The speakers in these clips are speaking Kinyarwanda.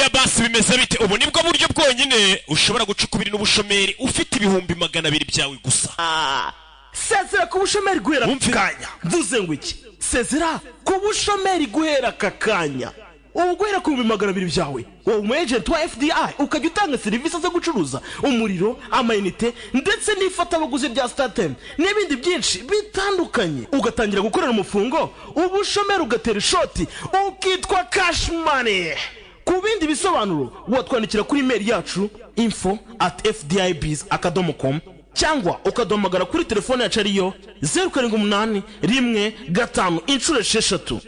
aya basi bimeze bite ubu nibwo buryo bwonyine ushobora gucukubira n'ubushomeri ufite ibihumbi 200 byawe gusa sezera ku bushomeri guhera kakanya mvuze ngo iki sezera ku bushomeri guhera kakanya ubu guhera ku 200 byawe wowe umu agent wa FDI ukajya utanga serivisi zo gucuruza umuriro amayinite ndetse n'ifatabuguzi rya StarTime n'ibindi byinshi bitandukanye ugatangira gukorera umufungo ubushomeri ugatera ishoti ukitwa cash money. Ku bindi bisobanuro watwandikira kuri email yacu info@fdibiz.com cyangwa ukadomagara kuri telefone yacu ariyo 0781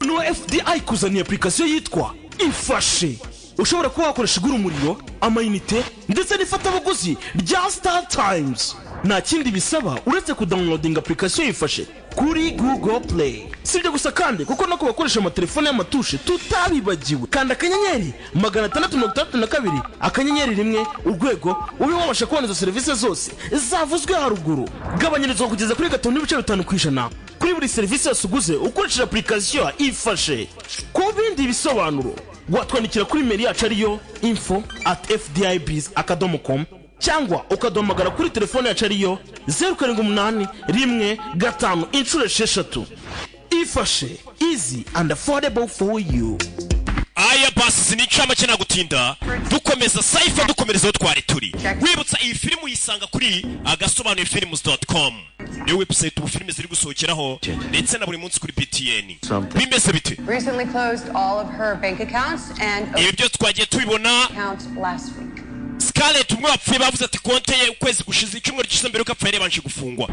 no FDI kuzaniye application yitwa Ifashe ushobora kuba wakoresha igura umuriro amayinite ndetse n'ifatabuguzi rya Star Times. Nta kindi bisaba uretse kudownloading application Ifashe kuri Google Play. Sibyo gusa kandi kuko nako bakoresha amatelefone y'amatushe tutabibagiwe. Kanda akanyenyeri 662 akanyenyeri 1 urwego ube wabasha kubona izo serivisi zose zavuzwe haruguru. Gabanyirizwa kugeza kuri 5.5% kuri buri serivisi yose uguze ukoresheje application Ifashe. Ku bindi bisobanuro watwandikira kuri email yacu ariyo info@fdibiz.com cyangwa ukadomagara kuri telefone yacu ariyo 0781 Ifashe, easy and affordable for you. aya basi nicama cyane gutinda dukomeza Cypher dukomerezaho twari turi. Wibutsa iyi filmu yisanga kuri agasobanurifilms.com ni website ubu filime ziri gusohokeraho ndetse na buri munsi kuri BTN. Bimeze bite? Recently closed all of her bank accounts and ibi byo twagiye tubibona last week. Scarlett umwe wapfuye bavuze ati konte ye ukwezi gushize icyumweru gishize mbere ko apfuye yabanje gufungwa.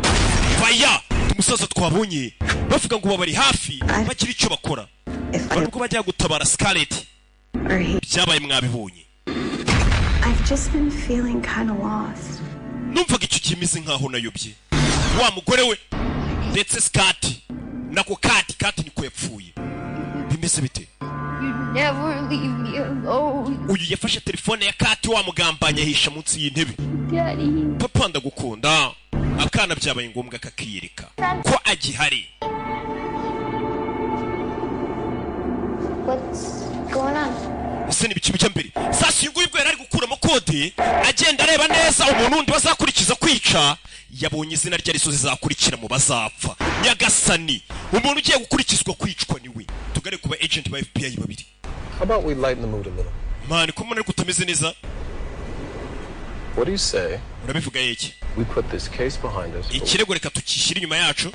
Faya umusaza twabonye bavuga ngo bari hafi bakiri icyo bakora ariko bajya gutabara Scarlett byabaye mwabibonye. I've just been feeling kind of lost. Numvaga icyo kimeze nkaho nayobye wa mugore we ndetse Scott nako Kati niko yapfuye. Bimeze bite? Never leave me alone. Uyu yafashe telefone ya Kati wa mugambanya hisha munsi y'intebe. Daddy. Papa ndagukunda. Akana byabaye ngombwa kakiyereka ko agihari. What's going on? Ese nibikibi cyambere. Sasa yugo ibwo yari gukuramo kode agenda areba neza umuntu undi bazakurikiza kwica yabonye izina rya risozi zakurikira mu bazapfa. Nyagasani umuntu ugiye gukurikizwa kwicwa niwe. Tugare kuba agent ba FBI babiri. How about we lighten the mood a little? Man, ko mbona kutameze neza. What do you say? Urabivuga yiki? We put this case behind us. Ikirego reka tukishyira inyuma yacu.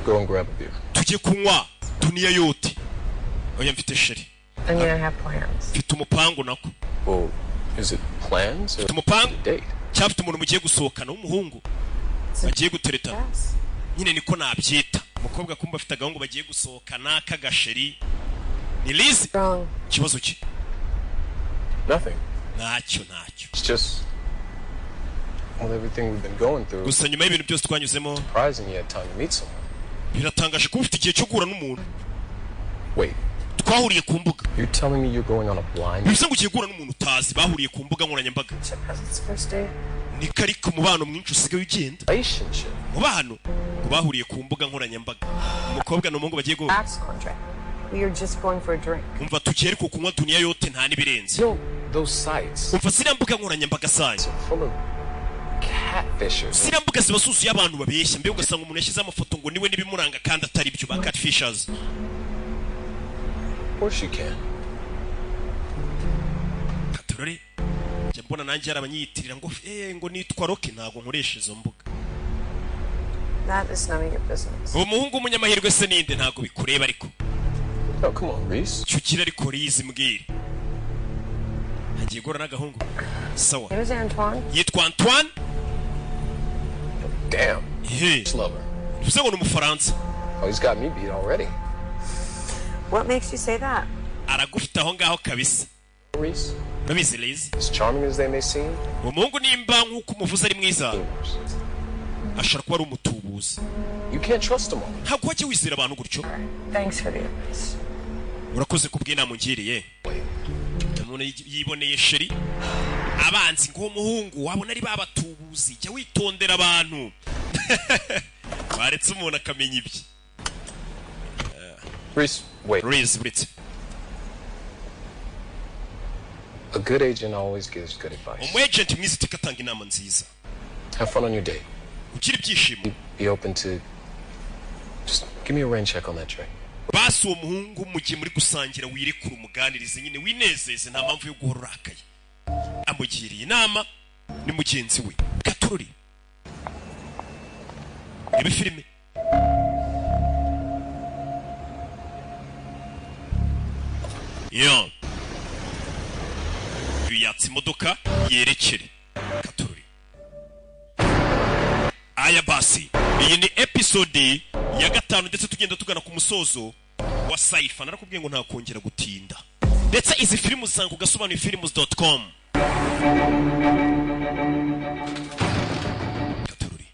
Go and grab a beer. Tujye kunywa dunia yote. Oya mfite sheri. And you don't have plans. Mfite umupango nako. Well, is it plans or umupango? Date? Cyafite umuntu mugiye gusohokana w'umuhungu. Bagiye gutereta. Nyine niko nabyita. Umukobwa kumba afite agahungu bagiye gusohokana kagasheri. Ni Liz? Wrong. Kibazo ki? Nothing. Ntacyo. It's just everything we've been going through. Gusa nyuma y'ibintu byose twanyuzemo. Surprising you had time to meet someone. Biratangaje ko ufite igihe cyo guhura n'umuntu. Wait. Twahuriye ku mbuga. You're telling me you're going on a blind? Bisa ngo ugiye guhura n'umuntu utazi bahuriye ku mbuga nkoranyambaga. Ni kari ku mubano mwinshi usigaye ugenda. Relationship. Mubano ngo bahuriye ku mbuga nkoranyambaga. Umukobwa n'umuhungu bagiye go. We are just going for a drink. Umva tukeri ko kunywa dunia yote nta nibirenze. Yo, those sites. Umva sira mbuga nkoranyambaga sayo. Full of catfishers. Sira mbuga zibasusuye abantu babeshya mbe ugasanga umuntu yashyize amafoto ngo niwe nibimuranga kandi atari byo ba catfishers. Of course you can. Katurore. Njye mbona nanjye arabanyiyitirira ngo nitwa Rocky ntago nkoresha izo mbuga. That is none of your business. Umuhungu umunyamahirwe se ninde ntago bikureba ariko. Oh, come on, Reese. Cyukira ariko Reese mbwira. Hagiye gora n'agahungu. Sawa. It was Antoine. Yitwa Antoine. Damn. Hey. Lover. Tuze ngo n'umufaransa. Oh, he's got me beat already. What makes you say that? Aragufite aho ngaho kabisa. Reese. Urabizi Liz. As charming as they may seem. Umuhungu nimba nk'uko umuvuze ari mwiza. Ashaka kuba ari umutubuzi. You can't trust them all. Ntabwo wajya wizera abantu gutyo. Thanks for the advice. Urakoze kubwina mungiriye. Umuntu yiboneye sheri. Abanzi ngo umuhungu wabona ari babatubuzi jya witondera abantu. Baretse umuntu akamenya ibye. Reese, wait. Reese, Brit. A good agent always gives good advice. Umwagent mwiza tikatanga inama nziza. Have fun on your day. Ugira ibyishimo. Be open to... Just give me a rain check on that drink. Basi uwo muhungu mugiye muri gusangira wirekura umuganirize nyine winezeze nta mpamvu yo guhora urakaye. Amugiriye inama ni mugenzi we. Gatururi. Ibi filime. Yo. Yatsi imodoka yerekere. Gatururi. Aya basi. Iyi ni episode ya 5 ndetse tugenda tugana ku musozo wa Saifa. Narakubwiye ngo nta kongera gutinda. Ndetse izi filmu zangu gasobanuye films.com. Gatururi.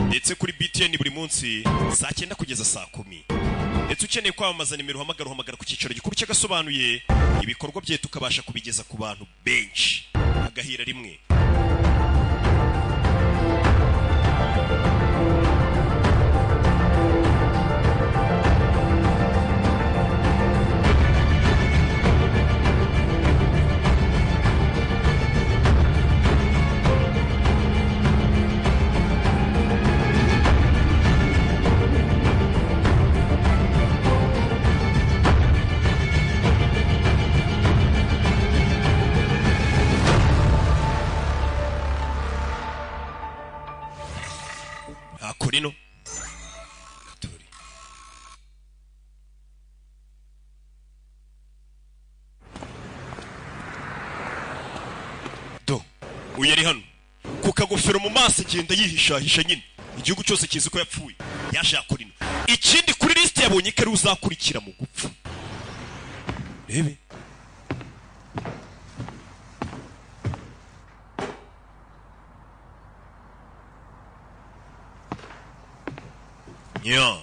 Ndetse kuri BTN buri munsi saa 9 kugeza saa 10. Ndetse ukeneye kwamamaza nimero uhamagara ku cyicaro gikuru cy'agasobanuye ibikorwa bye tukabasha kubigeza ku bantu benshi agahira rimwe. Akorino Gatururi. Do uyari hano kukagofero mu maso agenda yihishahisha nyine igihugu cyose kizi ko yapfuye yaje Akorino. Ikindi kuri list yabonye ko ari uzakurikira mu gupfa. Rebe Yeah.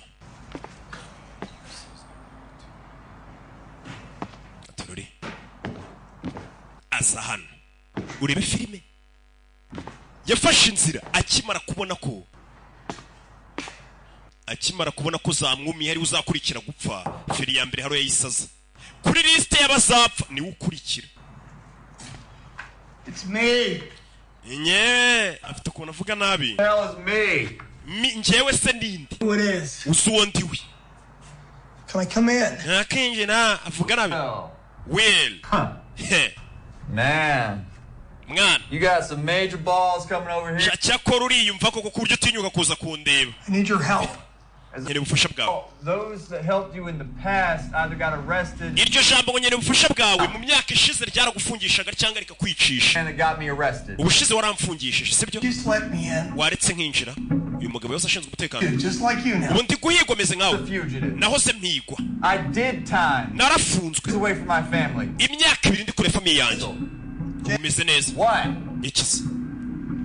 Gatururi. Aza hano. Urebe filime. Yafashe inzira akimara kubona ko zamwumi yari uzakurikira gupfa. Fili ya mbere haro yayisaza. Kuri liste y'abazapfa ni ukurikira. It's me. Nye, afite ukuntu avuga nabi. Hell is me. Njyewe se ndinde. Who it is? Usuwo ndiwe. Can I come in? Nakinje na avuga nabi. Will. Man. Mwana. You got some major balls coming over here. Cyakora uriyumva koko kuryo utinyuka kuza kundeba. I need your help. Nyene ubufasha bwawe. Those that helped you in the past either got arrested Iryo jambo ngo nyene ubufasha bwawe mu myaka ishize ryaragufungishaga cyangwa rikakwicisha. and it got me arrested. Ubushize waramfungishije sibyo? Just let me in. Waretse nkinjira. Uyu mugabo yose ashinzwe umutekano. Just like you now. Ubundi guhigwa meze nkawe. Fugitive. Naho se mpigwa. I did time. Narafunzwe. Away from my family. Imyaka 2 ndi kure family yanjye. Umeze neza. What? Ikisi.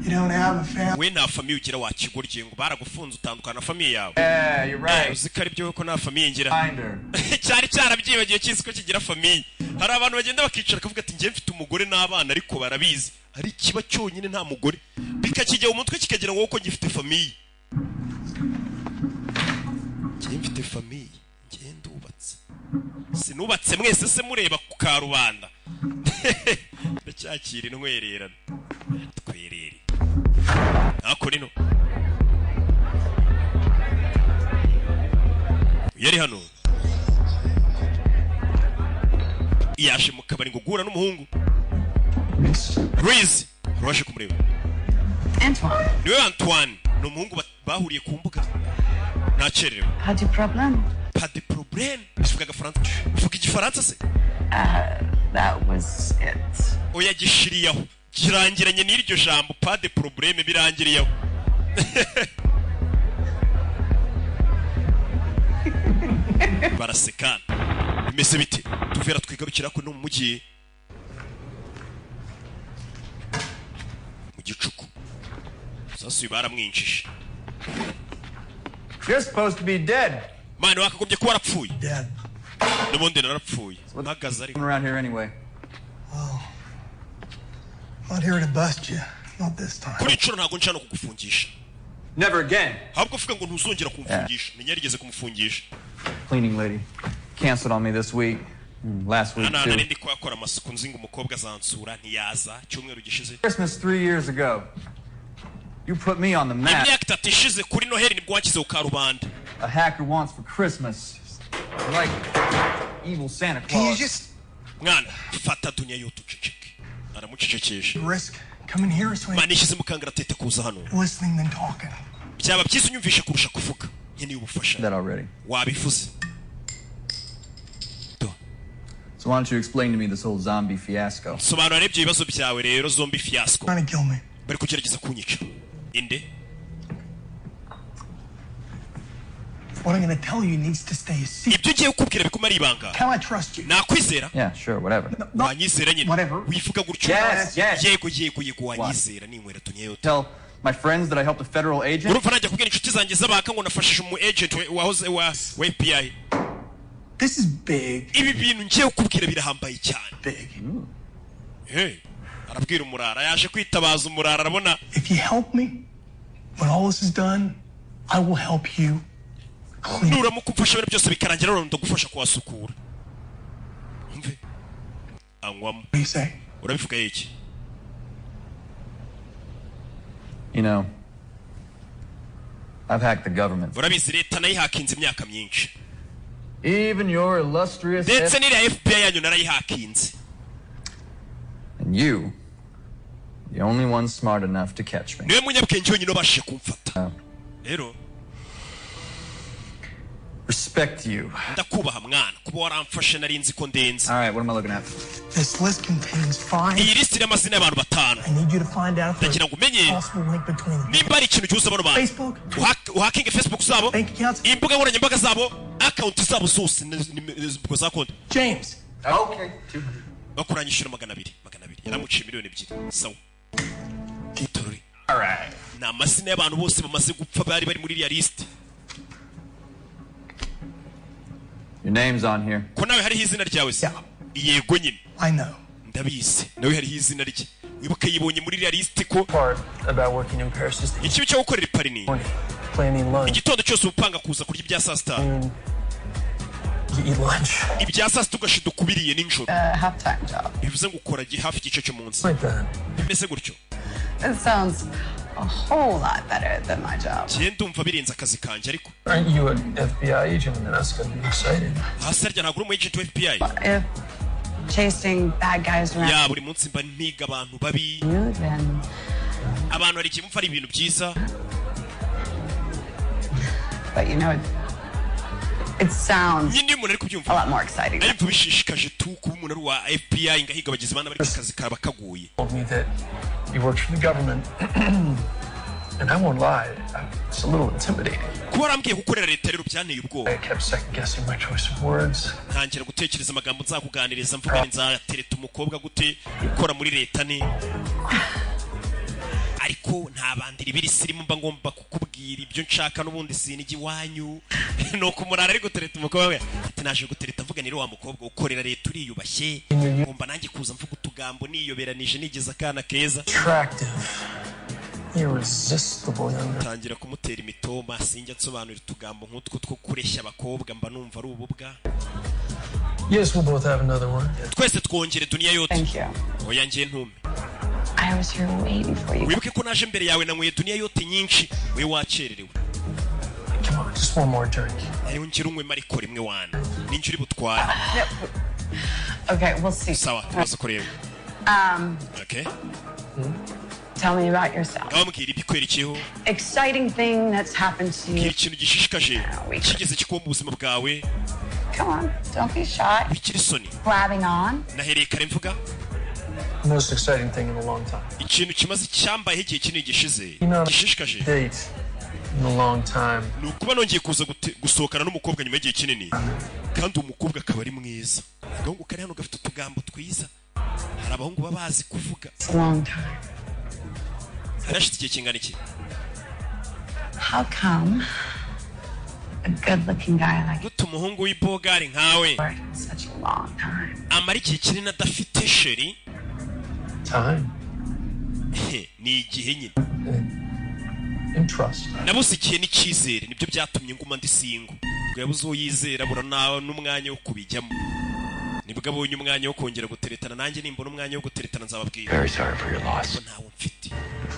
You don't have a family. We nta family ugira wakigorye ngo baragufunze utandukana na family yawe. Yeah, you're right. Uzikari byo ko nta family ngira. Finder. Cyari cyarabyibagiye kizi ko kigira famille. Hari abantu bagenda bakicara kavuga ati ngiye mfite umugore n'abana ariko barabizi. Hari kiba cyonyine nta mugore. Bikakijya umutwe kikagira ngo uko gifite famille. Ngiye mfite famille. Ngiye ndubatse. Sinubatse mwese se mureba ku karubanda. Ndacyakira intwererana. Twerere. Akorino. Yari hano. Yaje mu kabari ngo gura n'umuhungu. Reese, rwaje kumureba. Antoine. Niwe Antoine, no muhungu bahuriye ku mbuga. Nacerewe. Pas de problème. Pas de problème. Bivuga Gafaransa. Bivuga Igifaransa se? That was it. Oya gishiriyaho. Kirangiranye n'iryo jambo pas de problème birangiriyeho. Barasekana. Bimeze bite? Tuvera twigarukira ko no mu mujyi. Mu gicuku. Sasa baramwinjije. You're supposed to be dead. Mane wakagombye kuba warapfuye. Dad. N'ubundi narapfuye. Mpagaze ari. I'm around here anyway. Oh. I'm not here to bust you. Not this time. Kuri inshuro ntago nshano kugufungisha. Never again. Ahubwo uvuga ngo ntuzongera kumfungisha. Menya yarigeze kumufungisha. Cleaning lady canceled on me this week. Last week too. Ndi kwakora amasuku nzinga umukobwa azansura ntiyaza cyumweru gishize. Christmas 3 years ago. You put me on the map. Imyaka 3 ishize kuri Noheli nibwo wakize ukarubanda. A hacker wants for Christmas. Like evil Santa Claus. Can you just Mwana fata dunya yotuceceke. Aramucecekesha. risk coming here so Manishize mukangara tete kuza hano. listening than talking? Byaba byiza unyumvisha kurusha kuvuga. Nkeneye ubufasha. That already. Wabifuze. So why don't you explain to me this whole zombie fiasco? Sobanura ibyo bibazo byawe rero zombie fiasco. Trying to kill me. Bari kugerageza kunyica. Inde? What I'm going to tell you needs to stay a secret. Ibyo ugiye kukubwira bikumara ibanga. Can I trust you? Nakwizera? Yeah, sure, whatever. Wanyizera nyine. Whatever. Wivuga gutyo. Yes. Yego wanyizera ninywera tunyeyo. Tell my friends that I helped a federal agent. Urumva najya kubwira inshuti zanjye zabaka ngo nafashije umu agent wahoze wa FBI. This is big. Ibi bintu ngiye kukubwira birahambaye cyane. Big. Hey. Arabwira umurara yaje kwitabaza umurara arabona. If you help me, when all this is done, I will help you. Nuramukufasha ibintu byose bikarangira rero ndagufasha kuhasukura. Umve. Angwamo. What do you say? Urabivuga iki? You know, I've hacked the government. Urabizi leta nayihakinze imyaka myinshi. Even your illustrious Ndetse n'iriya FBI yanyu narayihakinze. And you, the only one smart enough to catch me. Niwe munyabwenge wenyine ubashije kumfata. Rero respect you. Ndakubaha mwana kuba waramfashe nari nzi ko ndenze. All right, what am I looking at? This list contains 5. Iyi list y'amazina y'abantu batanu. I need you to find out if Ndagira ngo umenye there's a possible link between them. nimba ari ikintu cyusa bano bantu. Facebook, Uhakinge Facebook zabo, bank accounts. imbuga nkoranyambaga zabo, account zabo zose ubwo za konti. James. Okay. Bakuranyishura 200. Yaramuciye miliyoni 2. Sawa. Kitorori. All right. Na amazina y'abantu bose bamaze gupfa bari muri iriya list. Your name's on here. Ko nawe hariho izina ryawe se? Yego nyine. I know. Ndabizi. Nawe hariho izina rye. Wibuke yibonye muri iriya list ko Part about working in Paris is ikibi cyo gukorera ipari ni planning lunch. igitondo cyose upanga kuza kurya ibya saa sita. You eat lunch. Ibya saa sita ugashida ukubiriye nijoro. Half-time job. Bivuze ngo ukora hafi igice cyo munsi. Like that. Bimeze gutyo. It sounds a whole lot better than my job. Kiye ndumva birenze akazi kanjye ariko. Aren't you an FBI agent? And that's going to be exciting. Hasi arya ntabwo uri umu agent wa FBI. If chasing bad guys around Ya buri munsi mba ntiga abantu babi. you, then Abantu hari ikintu ari ibintu byiza. but you know it sounds Nyine umuntu ari a kubyumva. lot more exciting. Ariko bishishikaje tu kuba umuntu ari wa FBI ngahiga abagizi bana bari akazi kaba kaguye. Told me that you worked for the government. And I won't lie, it's a little intimidating. Kuba warambwiye gukorera leta rero byanteye ubwoba. I kept second guessing my choice of words. Ntangira gutekereza amagambo nzakuganiriza mvuga ni nzatereta umukobwa gute ukora muri leta ni. Ariko nta bandiri biri sirimu mba ngomba kukubwira ibyo nshaka n'ubundi sinigi wanyu. Nuko umurara ari gutereta umukobwa we. Ati naje gutereta mvuga ni wa mukobwa ukorera leta uriyubashye. Ngomba nanjye kuza mvuga utugambo niyoberanije nigeze akana keza. Attractive. Irresistible young. Tangira kumutera imitoma sinjya nsobanura utugambo nk'utwo two kureshya abakobwa mba numva ari ububwa. Yes, we'll both have another one. Twese twongere dunia yote. Thank you. Oya ngiye ntume. I was here waiting for you. Wibuke ko naje mbere yawe nanyweye dunia yote nyinshi we wacererewe. Come on, just one more drink. Ayo ngira unywe mariko rimwe wana. Ninjye uri butware. Okay, we'll see. Sawa, tubaze kureba. Okay. Tell me about yourself. Ngambwira ibikwerekeho. Exciting thing that's happened to you. Ikintu gishishikaje. Kigeze kikuba mu buzima bwawe. Come on, don't be shy. Bikiri soni. Grabbing on. Nahereye kare mvuga. The most exciting thing in a long time. Ikintu kimaze cyambaye igihe kinini gishize. Gishishikaje. Date in a long time. Nukuba nongeye kuza gusohokana n'umukobwa nyuma y'igihe kinini. Kandi umukobwa akaba ari mwiza. Agahungu kari hano gafite utugambo twiza. Hari abahungu babazi kuvuga. It's a long time. Harashite igihe kingana iki? How come a good-looking guy like Gute umuhungu w'ibogari nkawe you in such a long time? amara igihe kinini adafite sheri? Time. Ni igihe nyine. and trust. nabusikiye n'icyizere nibyo byatumye nguma ndi singo yabuze uyizera bura n'umwanya wo kubijyamo nibwo abonye umwanya wo kongera guteretana nanjye nimbona umwanya wo guteretana nzababwira. Very sorry for your loss. ntawo mfite.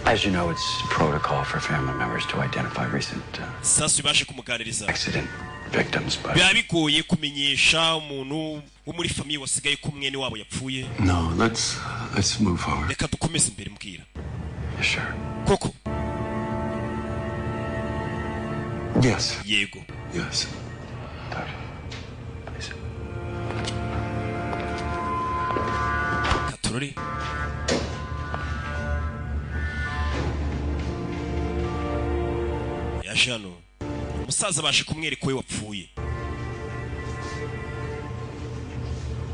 As you know, it's protocol for family members to identify recent sasa ibashe kumuganiriza accident victims, but biba bigoye kumenyesha umuntu wo muri famiye wasigaye ko mwene wabo yapfuye. No, let's move forward. reka dukomeze imbere mbwira. Sure. koko Yes. yego. Yes. katurori yaje hano umusaza abashe kumwereka we wapfuye.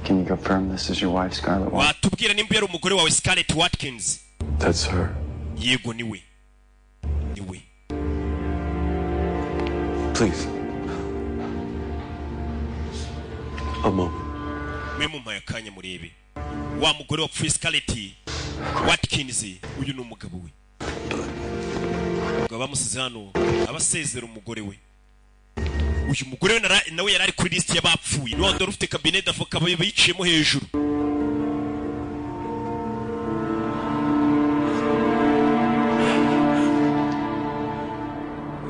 Can you confirm this is your wife, Scarlett? watubwira nimba yari umugore wawe Scarlett Watkins? That's her. yego niwe. Please. A moment. mwe mumpaye akanya murebe wa mugore wapfuye Scarlett Watkins uyu ni umugabo we. bamusize hano abasezera umugore we. uyu mugore we nawe yari ari kuri list y'abapfuye niwe wari ufite cabinet d'avocat biciyemo hejuru.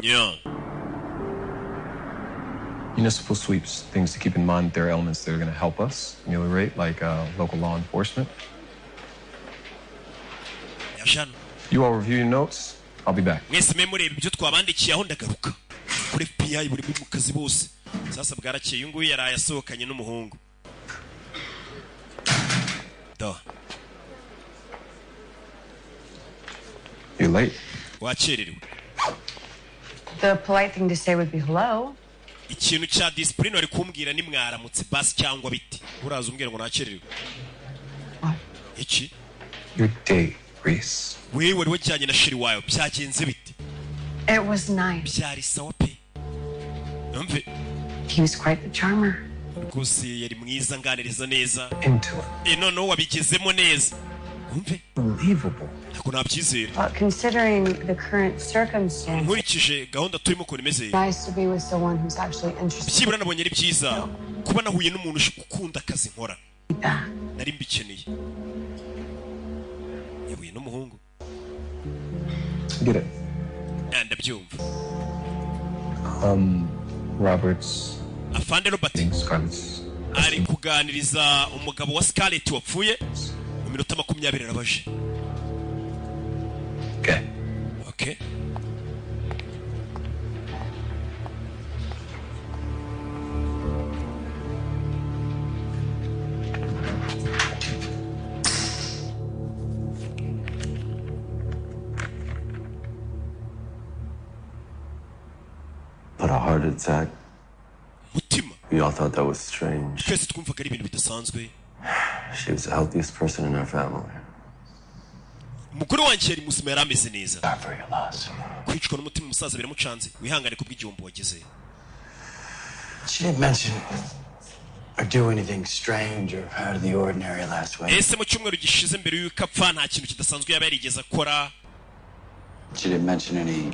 yeah. Municipal sweeps, things to keep in mind. There are elements that are going to help us ameliorate, like local law enforcement. You all review your notes. I'll be back. mwese memureba ibyo twabandikiye aho ndagaruka kuri FBI buri mu kazi bose. sasa bwarakeye uyu nguyu yaraye asohokanye n'umuhungu. You're late. wakererewe. The polite thing to say would be hello. ikintu cya discipline wari kumbwira ni mwaramutse basi cyangwa biti. uraza umbwira ngo nakererewe. iki? Your day, Reese. wewe wari wajyanye na shiri wawe byagenze biti? It was nice. byari sawa pe. numve. He was quite the charmer. rwose yari mwiza nganiriza neza. Into it. noneho wabigezemo neza. numve. Unbelievable. ntabwo nabyizera. Considering the current circumstances, nkurikije gahunda turimo ukuntu imeze. nice to be with someone who's actually interested. byibura nabonye ari byiza kuba nahuye n'umuntu ukunda akazi nkora. nari mbikeneye. yahuye n'umuhungu. Get it. ndabyumva. Robert's. afande Robert Scarlett's. ari kuganiriza umugabo wa Scarlett wapfuye mu minota 20 arabaje. Okay. But a heart attack. mutima. We all thought that was strange. twese twumvaga ari ibintu bidasanzwe. She was the healthiest person in our family. umugore wanjye yari muzima yari ameze neza. Sorry for your loss. kwicwa n'umutima umusaza biramucanze wihangane kubw'igihombo wageze. She didn't mention or do anything strange or out of the ordinary last week. ese mu cyumweru gishize mbere y'uko apfa nta kintu kidasanzwe yaba yarigeze akora. She didn't mention any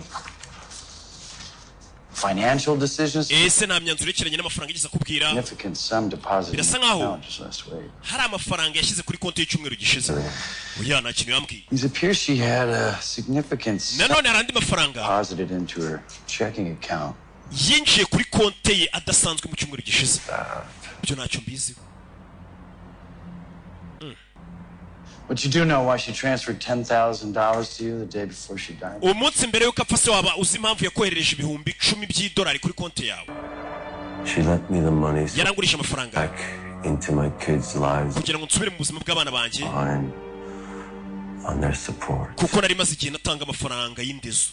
financial decisions. ese nta myanzuro yerekeranye n'amafaranga igeze akubwira. Significant sum deposited birasa in nkaho account just last week. hari amafaranga yashyize kuri konti y'icyumweru gishize. oya nta kintu yambwiye. It appears she had a significant sum nanone hari andi mafaranga deposited into her checking account. yinjiye kuri konti ye adasanzwe mu cyumweru gishize. ibyo ntacyo mbiziho. But you do know why she transferred $10,000 to you the day before she died? umunsi mbere y'uko apfa se waba uzi impamvu yakoherereje ibihumbi 10 by'idolari kuri konti yawe? She lent me the money so yarangurije amafaranga back into my kids' lives kugira ngo nsubire mu buzima bw'abana banjye on their support. kuko nari maze igihe natanga amafaranga y'indezo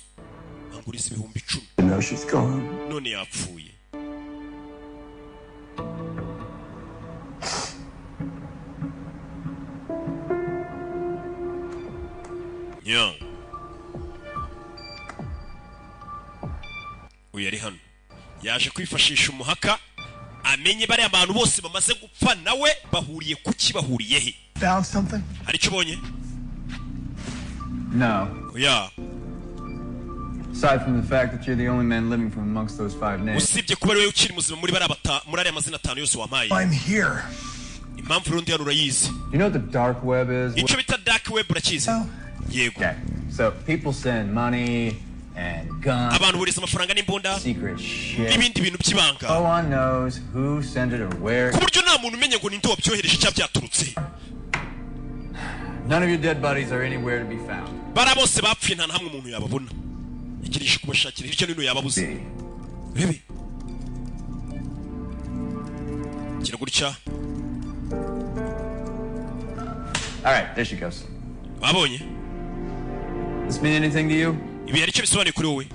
anguriza ibihumbi 10. And now she's gone. none yapfuye. yeah. uyu yari hano yaje kwifashisha umuhaka amenye bari abantu bose bamaze gupfa nawe bahuriye kuki bahuriye he. Found something? hari icyo ubonye? No. yeah. Aside from the fact that you're the only man living from amongst those 5 names. usibye kuba ari wowe ukiri muzima muri ariya mazina 5 yose wampaye. I'm here. Impamvu rundi hano urayizi. You know what the dark web is? Icyo bita dark web urakizi? Yego. Okay. So people send money and guns. Abantu buriza amafaranga n'imbunda. Secret shit. N'ibindi bintu by'ibanga. No one knows who sent it or where. Ku buryo nta muntu umenye ngo ninde wabyohereje cyangwa byaturutse. None of your dead bodies are anywhere to be found. Bara bose bapfuye nta hamwe umuntu yababona. Ikirisha kubashakira hirya no yababuze. Rebe. Kira gutya. All right, there she goes. Babonye? This mean anything to you? Ibi ari cyo bisobanuye kuri wowe?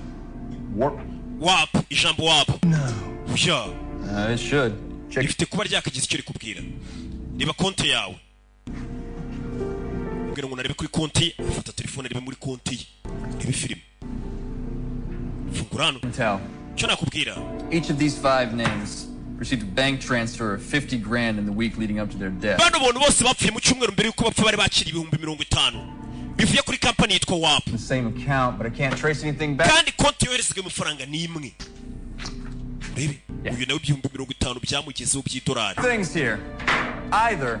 Warp. Warp, ijambo warp. No. Yeah. It should. Check. Ifite kuba ryakagize icyo rikubwira. Niba konti yawe. Ubwira ngo narebe kuri konti, afata telefone arebe muri konti. Ibi filime. Fungura hano. Cyo nakubwira. Each of these 5 names received a bank transfer of 50 grand in the week leading up to their death. Bano bontu bose bapfuye mu cyumweru mbere yuko bapfa bari bakiri 50,000. Bivuye kuri company yitwa WAP. The same account, but I can't trace anything back. Kandi konti yoherezwe amafaranga ni imwe. Rebe, uyu nawe 50,000 byamugezeho by'idolari. Things here. Either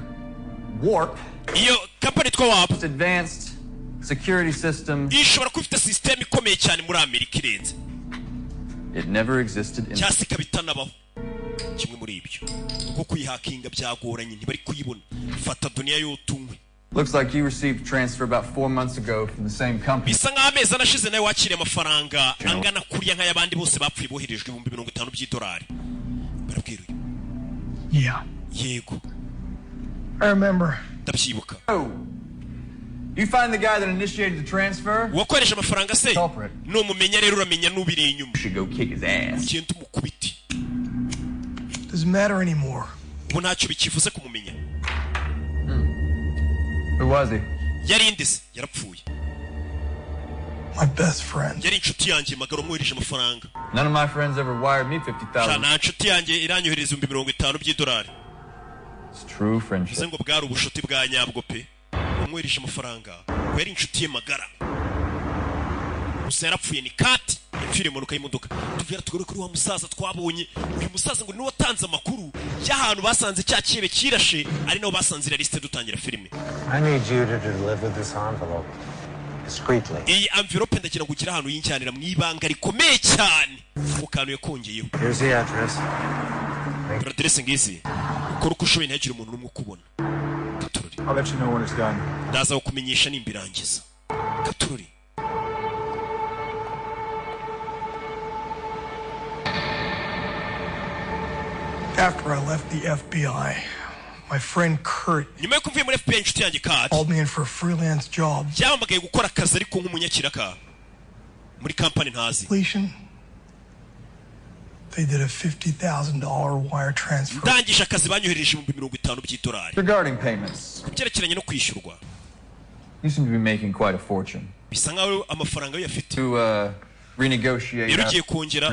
Warp. Iyo company yitwa WAP. Advanced security system. Ishobora kuba ifite system ikomeye cyane muri Amerika irenze. It never existed in. Cyasi kabitanabaho. Kimwe muri ibyo. Kuko kuyihakinga byagoranye ntibari kuyibona. Fata dunia yo tunywe. Looks like you received a transfer about 4 months ago from the same company. Bisa nk'amezi anashize nawe wakiriye amafaranga angana kuriya nk'ayabandi bose bapfuye boherejwe 50,000 by'idolari. Barabwira uyu. Yeah. Yego. I remember. Ndabyibuka. Oh. You find the guy that initiated the transfer? Wakoresha amafaranga se? No mumenya rero uramenya nubiri inyuma. You should go kick his ass. Ugenda umukubiti. Doesn't matter anymore. Ubu ntacyo bikivuze kumumenya. Who was he? Yari indese, yarapfuye. My best friend. Yari inshuti yanjye magaro mwohereje amafaranga. None of my friends ever wired me 50,000. Nta inshuti yanjye iranyohereza 50,000 by'idolari. It's true friendship. Ngo bwari ubushuti bwa nyabwo pe. Umwohereje amafaranga. Yari inshuti ye magara. Gusa yarapfuye ni kati. Yapfiriye mu ruka y'imodoka. Tuvira tugore kuri wa musaza twabonye. Uyu musaza ngo ni watanze amakuru y'ahantu basanze cya kibe kirashe ari naho basanzira liste dutangira filime. I need you to deliver this envelope discreetly. Iyi envelope ndakira kugira ahantu yinjyanira mu ibanga rikomeye cyane. Mu kantu yakongeyeho. Here's the address. Address ngizi. Ukora uko ushoboye ntihagire umuntu n'umwe ukubona. Katurori. I'll let you know when it's done. Ndaza kukumenyesha nimbirangiza. Katurori. After I left the FBI, my friend Kurt nyuma yo kuvuye muri FBI inshuti yanjye Kurt called me in for a freelance job. Yambagaye gukora akazi ariko nk'umunyakiraka muri company ntazi. They did a $50,000 wire transfer. Ndangije akazi banyohereje 50,000 by'idolari. Regarding payments. Kubyerekeranye no kwishyurwa. You seem to be making quite a fortune. Bisa nkaho amafaranga yo yafite. To renegotiate. Yarugiye kongera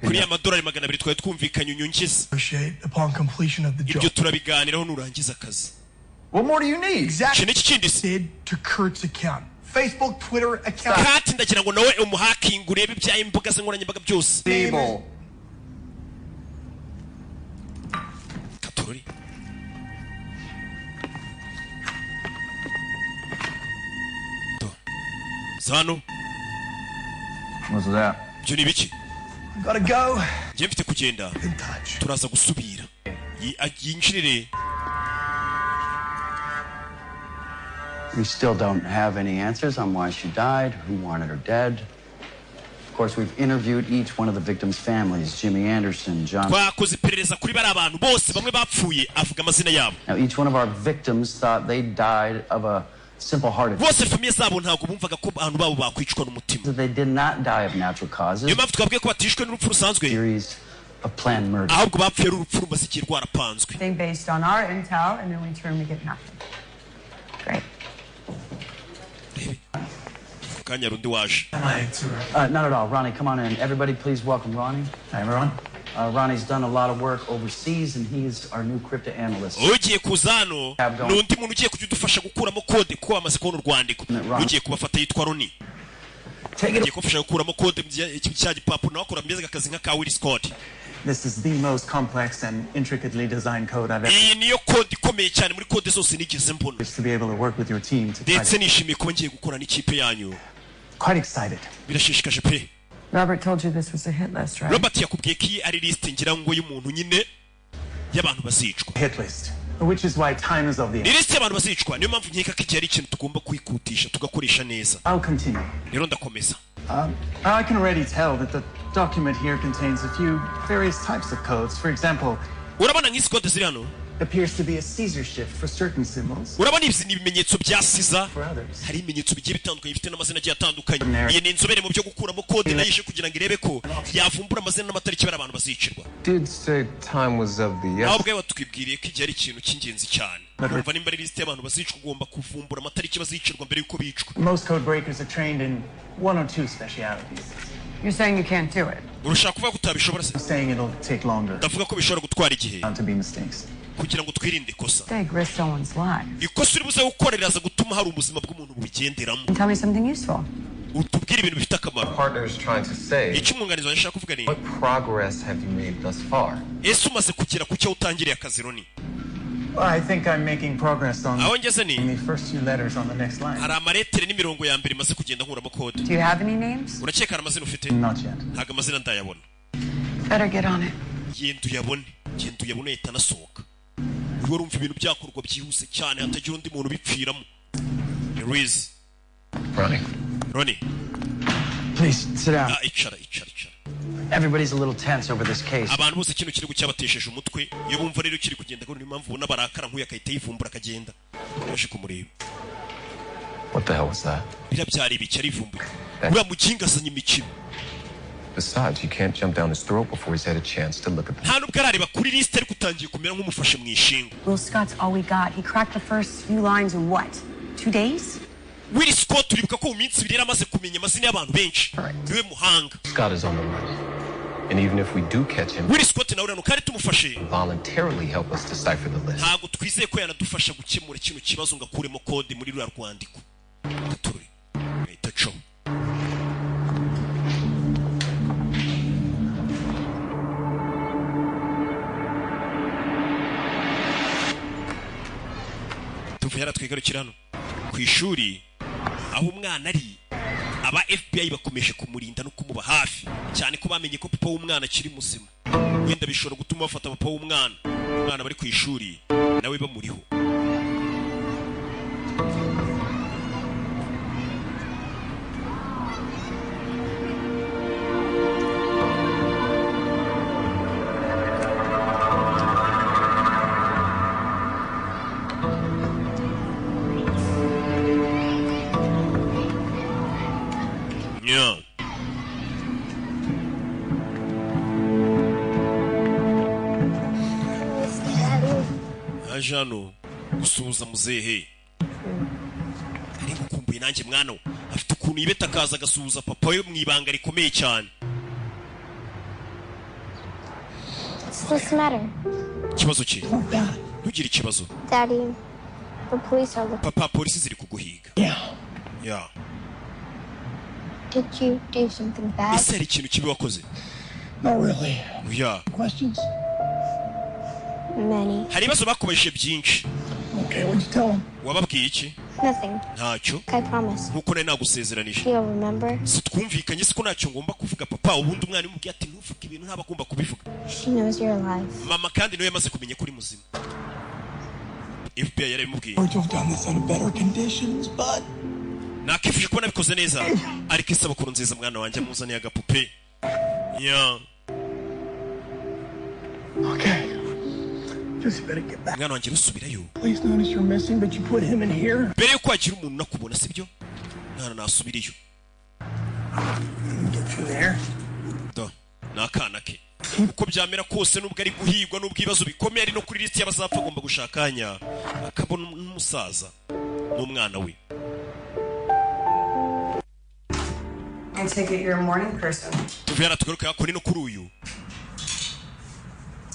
kuri amadolari 200 twari twumvikanye unyongeze. Upon completion of the job. Ibyo turabiganiraho nurangiza akazi. What more do you need? Exactly. Said to Kurt's account. Facebook, Twitter account. Kati ndagira ngo nawe umuhakinga urebe ibya imbuga nkoranyambaga byose. Stable. Katori. Zano. What's that? Byo ni biki? Gotta go. Je mfite kugenda. Turaza gusubira. Yinjirire. We still don't have any answers on why she died, who wanted her dead. Of course, we've interviewed each one of the victims' families, Jimmy Anderson, John. Twakoze iperereza kuri bari abantu bose bamwe bapfuye avuga amazina yabo. Now, each one of our victims thought they died of a simple-hearted. Bose famille zabo ntago bumvaga ko abantu babo bakwicwa n'umutima. They did not die of natural causes. Niyo mpamvu twabwiye ko batishwe n'urupfu rusanzwe. Series of planned murder. Ahubwo bapfuye urupfu rumaze rwarapanzwe. Based on our intel, and in return we get nothing. Great. Kanya rundi waje. Not at all. Ronnie, come on in. Everybody, please welcome Ronnie. Hi, everyone. Ronnie's done a lot of work overseas, and he's our new crypto analyst. Ugiye kuzano nundi muntu ugiye kujya udufasha gukuramo kode ko amaze kubona urwandiko. Ugiye kubafata yitwa Ronnie. agiye kufasha gukuramo kode cya gipapuro nawe akora mbese akazi nka ka Will Scott. This is the most complex and intricately designed code I've ever. Iyi niyo code ikomeye cyane muri code zose nigeze mbona. To be able to work with your team to. Ndetse nishimiye kuba ngiye gukora n'ikipe yanyu. Quite excited. Birashishikaje pe. Robert told you this was a hit list, right? Robert yakubwiye ko iyi ari list ngira ngo y'umuntu nyine y'abantu bazicwa. Hit list. Which is why time is of the essence. Ni list y'abantu bazicwa niyo mpamvu nkeka ko iki ari ikintu tugomba kwikutisha tugakoresha neza. I'll continue. Rero ndakomeza. I can already tell that the document here contains a few various types of codes. For example, urabona nk'izi code ziri hano appears to be a Caesar shift for certain symbols. Urabona ibi ni ibimenyetso bya Caesar. Hari ibimenyetso bigiye bitandukanye bifite n'amazina agiye atandukanye. Iyi ni inzobere mu byo gukuramo code nayishe kugira ngo irebe ko yavumbura amazina n'amatariki bari abantu bazicirwa. Did say time was of the essence. Ahubwo batwibwiriye ko iki ari ikintu cy'ingenzi cyane. Urumva nimba ari list y'abantu bazicwa ugomba kuvumbura amatariki bazicirwa mbere yuko bicwa. Most code breakers are trained in one or two specialities. You're saying you can't do it. Urashaka kuvuga ko utabishobora se? I'm saying it'll take longer. Ndavuga ko bishobora gutwara igihe. To be mistakes. Kugira ngo twirinde ikosa. Take risk someone's life. Ikosa uri buze gukorera za gutuma hari ubuzima bw'umuntu bubigenderamo. Tell me something useful. Utubwire ibintu bifite akamaro. Partner is trying to say. Icyo umwunganizi wanjye ashaka kuvuga ni. What progress have you made thus far? Ese umaze kugera ku cyo utangiriye akazi Roni? I think I'm making progress on the first few letters on the next line. Hari amaretere n'imirongo ya mbere maze kugenda nkuramo code. Do you have any names? Urakeka hari amazina ufite? Not yet. Ntago amazina ndayabona. Better get on it. Genda uyabone yita nasohoka. Uri urumva ibintu byakorwa byihuse cyane hatagira undi muntu bipfiramo. Riz. Ronnie. Please sit down. Icara. Everybody's a little tense over this case. Abantu bose kino kiri gucyabatesheje umutwe iyo bumva rero kiri kugenda ngo impamvu ubona barakara nkuya kayita yivumbura kagenda yaje kumureba. What the hell was that? Birabyari ibiki ari ivumbuye. Ura mukingasanye imikino. Besides, you can't jump down his throat before he's had a chance to look at them. Nta nubwo arareba kuri list ariko utangiye kumera nk'umufashe mu ishinga. Will Scott's all we got. He cracked the first few lines in what? 2 days? Will Scott uribuka ko mu minsi ibiri amaze kumenya amazina y'abantu benshi. Niwe muhanga. Scott is on the run. And even if we do catch him, Will Scott na urano kari tumufashe. Voluntarily help us decipher the list. Ntago twizeye ko yanadufasha gukemura kino kibazo ngakuremo code muri rwa rwandiko. Turi. Itacho. Tuvuye aratwigarukira hano ku ishuri aho umwana ari. Aba FBI bakomeje kumurinda no kumuba hafi cyane ko bamenye ko papa w'umwana akiri muzima. Wenda bishobora gutuma bafata papa w'umwana bari ku ishuri nawe bamuriho. Yeah. Ajano gusuhuza muzehe. Ari gukumbuye nanjye mwana we. Afite ukuntu yibeta akaza agasuhuza papa we mu ibanga rikomeye cyane. What's the matter? Kibazo ki? Ntugire ikibazo. Daddy, the police are looking. Papa, polisi ziri kuguhiga. Yeah. Did you do something bad? Ese hari ikintu kibi wakoze? Not really. Yeah. Questions? Many. Hari ibibazo bakubajije byinshi. Okay, what'd you tell him? Wababwiye iki? Nothing. Ntacyo. I promise. Nkuko nari nagusezeranije. You'll remember? Twumvikanye siko ntacyo ngomba kuvuga papa ubundi umwana umubwiye ati ntuvuge ibintu ntaba agomba kubivuga. She knows you're alive. Mama kandi niwe yamaze kumenya kuri muzima. FBI yarabimubwiye. I would have done this under better conditions, but nakifuje kubona bikoze neza ariko isabukuru nziza mwana wanjye amuzaniye agapupe. Yeah. Okay. Just better get back. Mwana wanjye rusubirayo. Please notice you're missing, but you put him in here. Mbere yuko hagira umuntu nakubona sibyo? Mwana nasubiriyo. Get you there. Do. Nakana ke. Uko byamera kose nubwo ari guhigwa n'ubwibazo bikomeye ari no kuri list y'abazapfa agomba gushakanya akabona n'umusaza n'umwana we. I take it you're a morning person. Tuvyara tugaruka kuri no kuri uyu.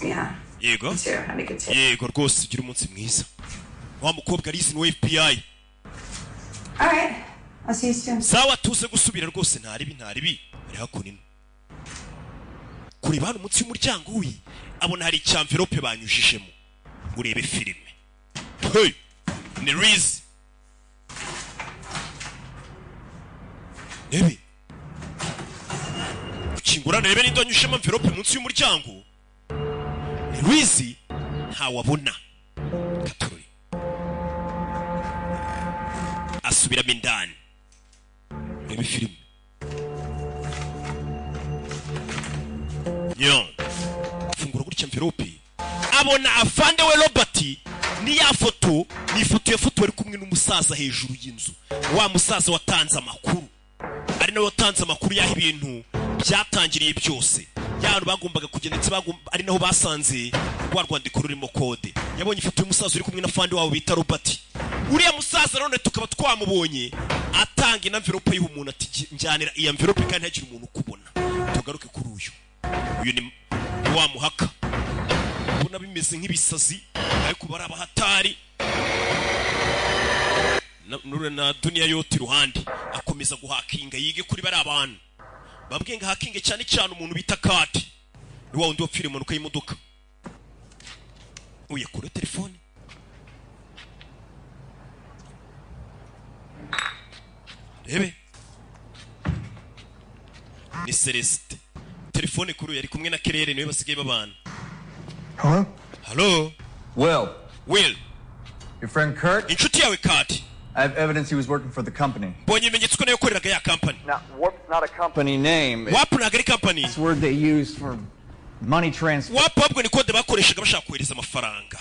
Yeah. Yego. Have a good day. Yego rwose ugira umunsi mwiza. Wa mukobwa arizi no FBI. All right. sawa tuze gusubira rwose ntaribi ari hakunino kureba hano munsi y'umuryango wi abona hari icyamverope banyujijemo urebe filime hey ni Riz ebe ukingura nebe n'indonyushemo envelope munsi y'umuryango ni Riz ntawabona katorori asubiramo indani urebe filime nyo fungura gutya envelope abona afande we Robert ni ya foto ni ifoto yafoto ari kumwe n'umusaza hejuru y'inzu wa musaza watanze amakuru ari nawe watanze amakuru y'aho ibintu byatangiriye byose y'abantu bagombaga kugenda ndetse ari naho basanze rwa rwandiko rurimo kode yabonye ifoto y'umusaza uri kumwe na fande wabo bita Robert uriya musaza none tukaba twamubonye atanga ina envelope y'umuntu ati njyanira iyi envelope kandi ntagire umuntu ukubona tugaruke kuri uyu ni wa muhaka ubona bimeze nk'ibisazi ariko baraba hatari na dunia yote iruhande akomeza guhakinga yige kuri bari abantu babwenga hakinge cyane cyane umuntu bita kati ni wa wundi wapfira impanuka y'imodoka uye kuri telefone rebe ni Celeste telefone kuri yari kumwe na Kerere niwe basigaye babana. Hello? Will. Your friend Kurt? Inshuti yawe Kurt. I have evidence he was working for the company. Bonye ibimenyetso ko yakoreraga ya company. Now, Warp's not a company name. Warp ntabwo ari company. It's word they use for money transfer. Warp ahubwo ni kode bakoreshaga bashaka kohereza amafaranga.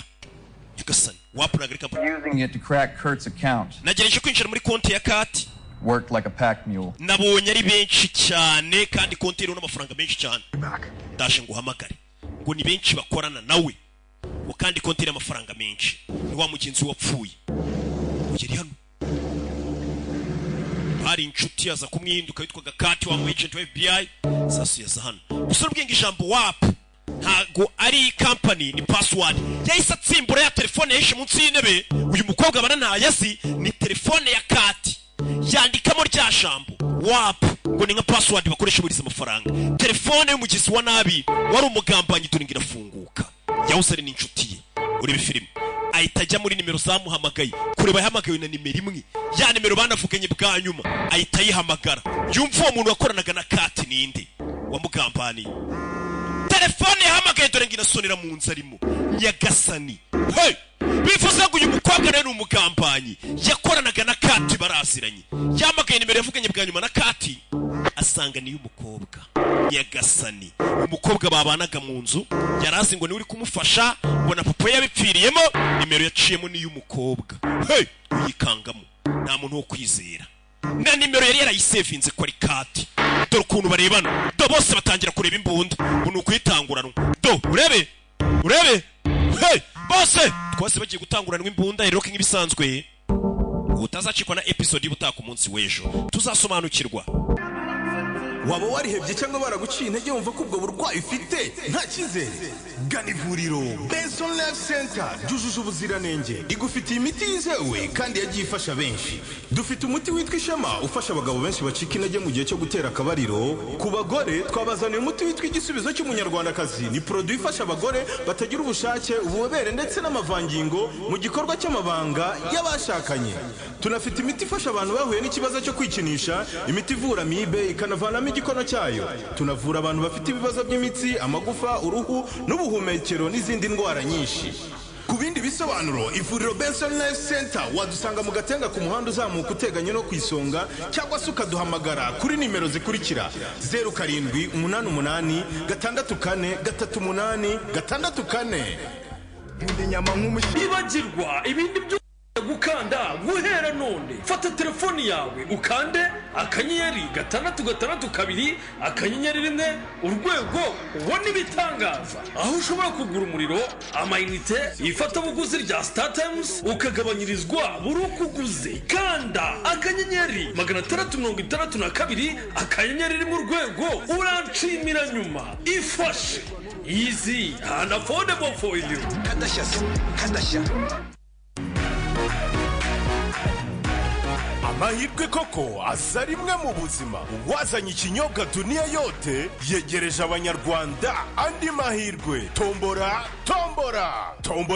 Yugasani. Warp ntabwo ari company. Using it to crack Kurt's account. Nagerageje kwinjira muri konti ya Kurt. Worked like a pack mule. Nabonye ari benshi cyane kandi konti iriho n'amafaranga menshi cyane. Ndaje nguhamagare. Ngo ni benshi bakorana nawe. Ngo kandi konti iriho amafaranga menshi. Ni wa mugenzi wapfuye. Ugeri hano. Hari inshuti yaza kumwinduka yitwaga Kurt wa agent wa FBI. Sasa yaza hano. Gusa ubwenge ijambo Warp ntago ari company ni password. Yahise atsimbura ya telefone yahishe munsi y'intebe. Uyu mukobwa bana ntayazi ni telefone ya Kurt. Yandikamo rya jambo Warp ngo ni nka password bakoresha buriza amafaranga. Telefone y'umugizi wa nabi wari umugambanyi tuningira funguka. Yawuse ari n'inshuti ye. Uri bifilime ahita ajya muri nimero zamuhamagaye kureba yahamagaye na nimero imwe ya nimero banavuganye bwa nyuma ahita yihamagara yumva uwo muntu wakoranaga na Kurt ninde wamugambaniye. Telefone yahamagaye dore ngira sonera mu nzu arimo Nyagasani. Hey! Bifuza ngo uyu mukobwa rero umugambanyi yakoranaga na Kurt baraziranye. Yamagaye nimero yavuganye bwa nyuma na Kurt asanga ni umukobwa Nyagasani. Umukobwa babanaga mu nzu yarazi ngo ni uri kumufasha ngo na papa yabipfiriyemo nimero yaciyemo ni umukobwa. Hey! Uyikangamo nta muntu wo kwizera. Na nimero yari yarayisevinze ko ari Kurt. Dore ukuntu barebana. Do bose batangira kureba imbunda. Ngo nukwitangurana. Do urebe. Hey! Bose twase bagiye gutanguranwa imbunda rero nk'ibisanzwe. Utazacikwa na episode y'ubutaka umunsi w'ejo. Tuzasomanukirwa. Waba warihebye cyangwa baraguciye intege wumva ko ubwo burwayi ufite nta kizere. Gana ivuriro Benson Life Center ryujuje ubuziranenge rigufitiye imiti yizewe kandi yagiye ifasha benshi. Dufite umuti witwa Ishema ufasha abagabo benshi bacika intege mu gihe cyo gutera akabariro. Ku bagore twabazaniye umuti witwa Igisubizo cy'umunyarwandakazi. Ni produit ifasha abagore batagira ubushake ububobere ndetse n'amavangingo mu gikorwa cy'amabanga y'abashakanye. Tunafite imiti ifasha abantu bahuye n'ikibazo cyo kwikinisha, imiti ivura amibe ikanavanamo igikono cyayo. Tunavura abantu bafite ibibazo by'imitsi, amagufa, uruhu n'ubuhumekero n'izindi ndwara nyinshi. Ku bindi bisobanuro ivuriro Benson Life Center wadusanga mu Gatenga ku muhanda uzamuka uteganye no kwisonga cyangwa se ukaduhamagara kuri nimero zikurikira 0788 64 38 Indi nyama nk'umushibagirwa ibindi byo gukanda guhera none. Fata telefoni yawe ukande akanyenyeri 662 akanyenyeri 1 urwego ubone ibitangaza. Aho ushobora kugura umuriro, amayinite, ifatabuguzi rya Star Times ukagabanyirizwa buri ukuguze. Kanda akanyenyeri 662 akanyenyeri 1 urwego uranshimira nyuma. Ifashe easy and affordable for you. amahirwe koko asa rimwe mu buzima. Uwazanye ikinyobwa Dunia yote yegereje abanyarwanda andi mahirwe. Tombora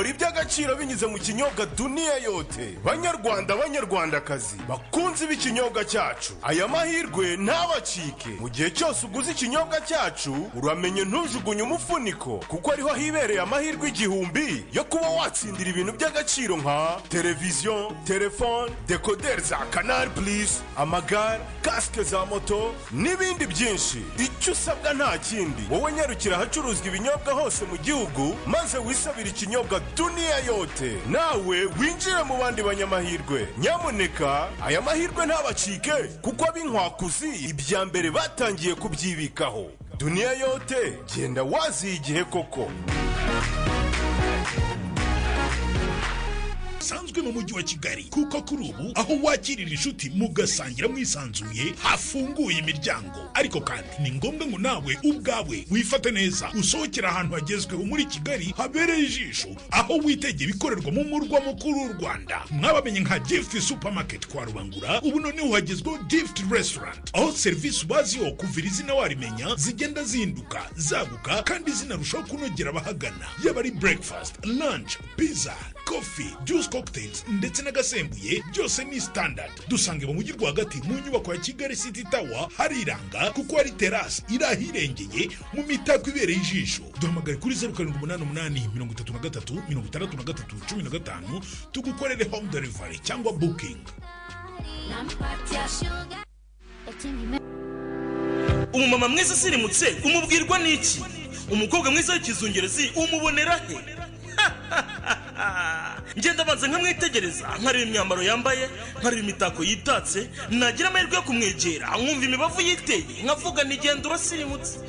iby'agaciro binyuze mu kinyobwa Dunia yote. Banyarwandakazi bakunze ikinyobwa cyacu, aya mahirwe ntabacike. Mu gihe cyose uguze ikinyobwa cyacu uramenye ntujugunye umufuniko, kuko ariho hibereye amahirwe 1000 yo kuba watsindira ibintu by'agaciro nka televiziyo, telefone, decoder za Canal Plus, amagare, casque za moto n'ibindi byinshi. Icyo usabwa nta kindi, wowe nyarukira ahacuruzwa ibinyobwa hose mu gihugu maze wisabira ikinyobwa Dunia yote, nawe winjire mu bandi banyamahirwe. Nyamuneka aya mahirwe ntabacike, kuko ab'inkwakuzi ibya mbere batangiye kubyibikaho. Dunia yote, genda wazi igihe koko. sanzwe mu mujyi wa Kigali, kuko kuri ubu aho wakirira inshuti mugasangira mwisanzuye hafunguye imiryango. Ariko kandi ni ngombwa ngo nawe ubwawe wifate neza, usohokera ahantu hagezweho muri Kigali habereye ijisho, aho witegeye ibikorerwa mu murwa mukuru w'u Rwanda. Mwabamenye nka Gift Supermarket kwa Rubangura, ubu noneho hagezweho Gift Restaurant, aho serivisi baziho kuvira izina warimenya zigenda zihinduka, zaguka kandi zinarushaho kunogera abahagana. Yaba ari breakfast, lunch, pizza, coffee, juice cocktails ndetse n'agasembuye, byose ni standard. Dusange mu mujyi rwagati mu nyubako ya Kigali City Tower, hariranga kuko hari terrace irahirengeye mu mitako ibereye ijisho. Duhamagare kuri 0788 tugukorere home delivery cyangwa booking. Umumama mwiza sirimutse umubwirwa n'iki? Umukobwa mwiza w'ikizungerezi umubonera he? Ngenda banze nkamwitegereza, nkareba imyambaro yambaye, nkareba imitako yitatse, nagira amahirwe yo kumwegera, nkumva imibavu yiteye, nkavuga nigenda urasirimutse.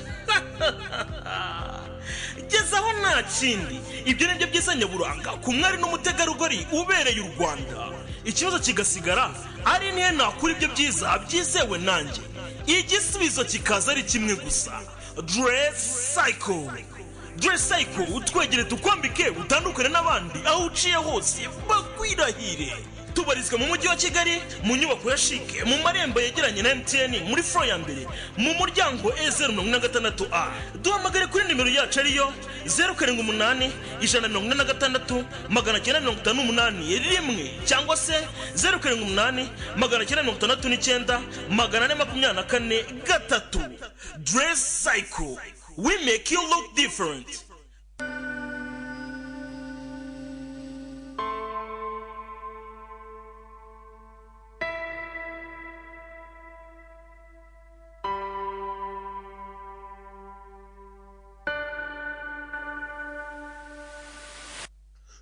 Gezaho nta kindi, ibyo nibyo byiza nyaburanga ku mwari n'umutegarugori ubereye u Rwanda. Ikibazo kigasigara ari nihe nakuri ibyo byiza byizewe nanjye. Igisubizo kikaza ari kimwe gusa: Dress Cycle utwegere tukwambike utandukane n'abandi aho uciye hose bakwirahire. Tubarizwa mu mujyi wa Kigali mu nyubako ya Chic mu marembo yegeranye na MTN muri floor ya mbere mu muryango E046A. Duhamagare kuri nimero yacu ariyo 078 146 958 cyangwa se 078 969 424. Dress Cycle, we make you look different.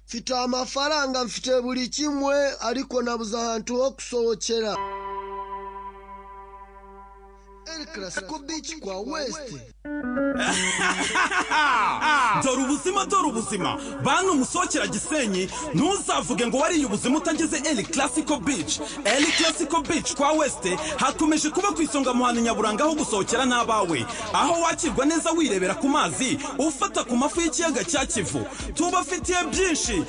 Mfite amafaranga, mfite buri kimwe, ariko nabuze ahantu ho kusohokera. El Clasico Beach kwa West. Dore ubuzima bantu musohokera Gisenyi, ntuzavuge ngo wariye ubuzima utagize El Clasico Beach. El Clasico Beach kwa West hakomeje kuba kwisonga muhana nyaburanga aho gusohokera n'abawe, aho wakirwa neza wirebera ku mazi, ufata ku mafu y'ikiyaga cya Kivu. Tubafitiye byinshi.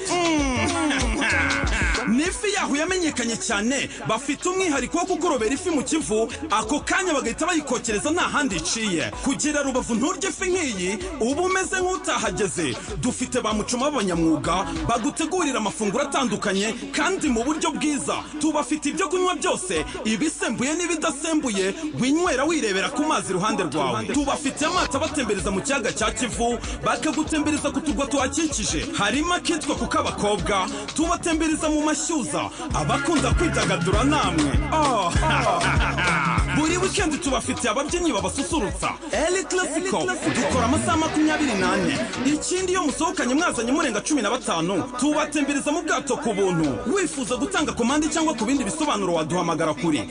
Nifi yaho yamenyekanye cyane, bafite umwihariko wo kukurobera ifi mu Kivu, ako kanya bagahita bayikokereza nta handi iciye. Kugira Rubavu nturye ifi nk'iyi ubu umeze nk'utahageze. Dufite ba mucuma b'abanyamwuga bagutegurira amafunguro atandukanye kandi mu buryo bwiza. Tubafite ibyo kunywa byose, ibisembuye n'ibidasembuye, winywera wirebera ku mazi iruhande rwawe. Tubafite amata batembereza mu kiyaga cya Kivu, bakagutembereza ku turwa tuhakikije, harimo akitwa kuko abakobwa tubatembereza mu mashyuza, abakunda kwidagadura namwe. Buri weekend tubafite ababyinnyi babasusurutsa. El Clasico dukora amasaha 24. Ikindi yo musohokanye mwazanye murenga 15, tubatembereza mu bwato ku buntu. Wifuza gutanga komandi cyangwa ku bindi bisobanuro waduhamagara kuri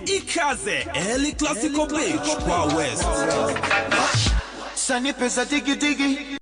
ikaze El Clasico Beach kwa West. Sani pesa tiki tiki.